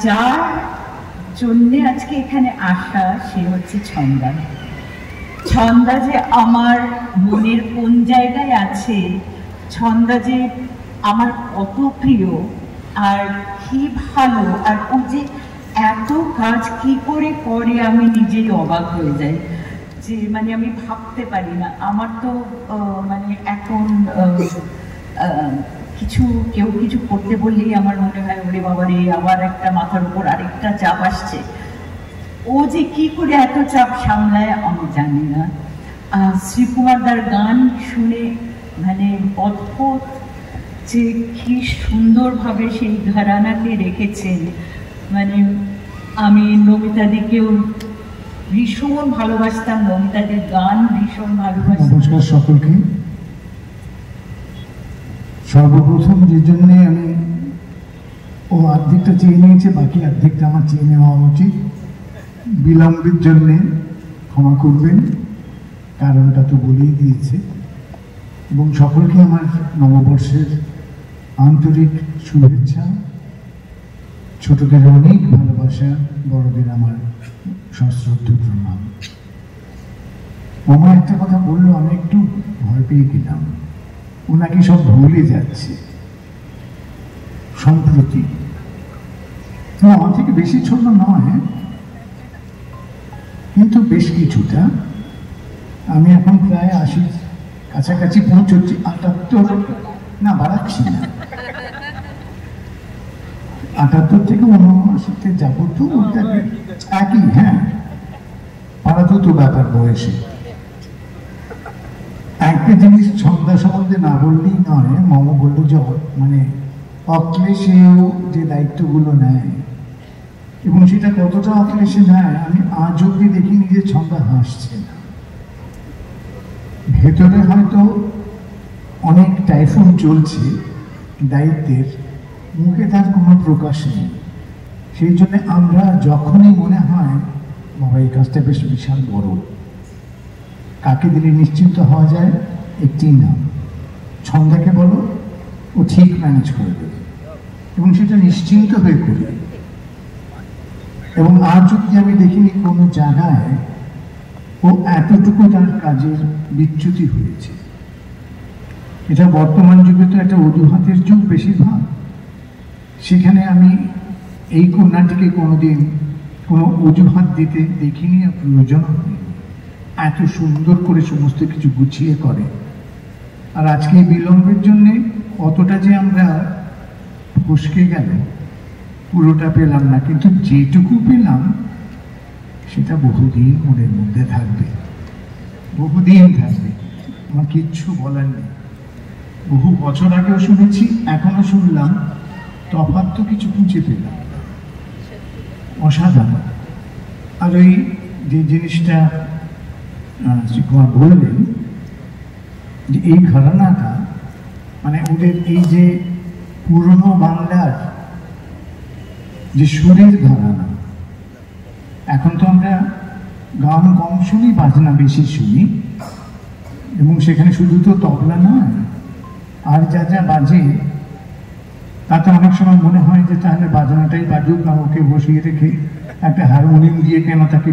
যার জন্যে আজকে এখানে আসা সে হচ্ছে ছন্দা। ছন্দা যে আমার মনের কোন জায়গায় আছে, ছন্দা যে আমার কত প্রিয় আর কি ভালো, আর ও যে এত কাজ কি করে করে আমি নিজেই অবাক হয়ে যাই, যে মানে আমি ভাবতে পারি না। আমার তো মানে এখন কিছু কেউ কিছু করতে বললেই আমার মনে হয় ওরে বাবারে আবার একটা মাথার উপর আরেকটা চাপ আসছে। ও যে কি করে এত চাপ সামলায় আমি জানি না। শ্রীকুমার দার গান শুনে মানে অদ্ভুত যে কি সুন্দরভাবে সেই ঘরানাকে রেখেছেন। মানে আমি নমিতাদিকেও ভীষণ ভালোবাসতাম, নমিতাদির গান ভীষণ ভালোবাসতাম। নমস্কার সকলকে। সর্বপ্রথম যে জন্যে আমি ও অর্ধেকটা চেয়ে নিয়েছে, বাকি অর্ধেকটা আমার চেয়ে নেওয়া উচিত। বিলম্বের জন্যে ক্ষমা করবেন, কারণটা তো বলেই দিয়েছে। এবং সকলকে আমার নববর্ষের আন্তরিক শুভেচ্ছা, ছোটদের অনেক ভালোবাসা, বড়দের আমার সশ্রদ্ধ প্রণাম। ওমা একটা কথা বললো, আমি একটু ভয় পেয়ে গেলাম। ও নাকি সব ভুলে যাচ্ছে সম্প্রতি। আমার থেকে বেশি ছোট নয়, কিন্তু বেশ কিছুটা। আমি এখন প্রায় 80 কাছাকাছি পৌঁছচ্ছি, 78 না বাড়াচ্ছি না, 78 থেকে 79-তে যাবো। তো ওটাকে একই, হ্যাঁ পারাতো তো ব্যাপার বয়সে। একটা জিনিস ছন্দা সম্বন্ধে না বললেই নয়। মম বললো যে মানে অক্লেশেও যে দায়িত্বগুলো নেয়, এবং সেটা কতটা অক্লেশে নেয় আমি আজ অব্দি দেখিনি যে ছন্দা হাসছে না। ভেতরে হয়তো অনেক টাইফুন চলছে দায়িত্বের, মুখে তার কোনো প্রকাশ নেই। সেই জন্য আমরা যখনই মনে হয় বাবা এই কাজটা বেশ বিশাল বড়, কাকে দিলে নিশ্চিন্ত হওয়া যায়, একটি নাম ছন্দাকে বলো, ও ঠিক ম্যানেজ করে দেবে এবং সেটা নিশ্চিন্ত হয়ে করবে। এবং আজ যদি আমি দেখিনি কোনো জায়গায় ও এতটুকু তার কাজের বিচ্যুতি হয়েছে। এটা বর্তমান যুগে তো একটা অজুহাতের যুগ বেশিরভাগ। সেখানে আমি এই কন্যাটিকে কোনোদিন কোনো অজুহাত দিতে দেখিনি, আর প্রয়োজন হয়নি। এত সুন্দর করে সমস্ত কিছু গুছিয়ে করে। আর আজকে বিলম্বের জন্যে অতটা যে আমরা ফসকে গেল পুরোটা পেলাম না, কিন্তু যেটুকু পেলাম সেটা বহুদিন মনের মধ্যে থাকবে, বহুদিন থাকবে। আমার কিচ্ছু বলার নেই। বহু বছর আগেও শুনেছি, এখনো শুনলাম, তফাৎ তো কিছু খুঁজে পেলাম। অসাধারণ। আর ওই যে জিনিসটা শ্রীকুমার বললেন যে এই ঘরানাটা মানে ওদের এই যে পুরনো বাংলার যে সুরের ঘরানা, এখন তো আমরা গান কম শুনি, বাজনা বেশি শুনি, এবং সেখানে শুধু তো তবলা নয়, আর যা যা বাজে তাতে অনেক সময় মনে হয় যে তাহলে বাজনাটাই বাজুক না, ওকে বসিয়ে রেখে একটা হারমোনিয়াম দিয়ে কেন তাকে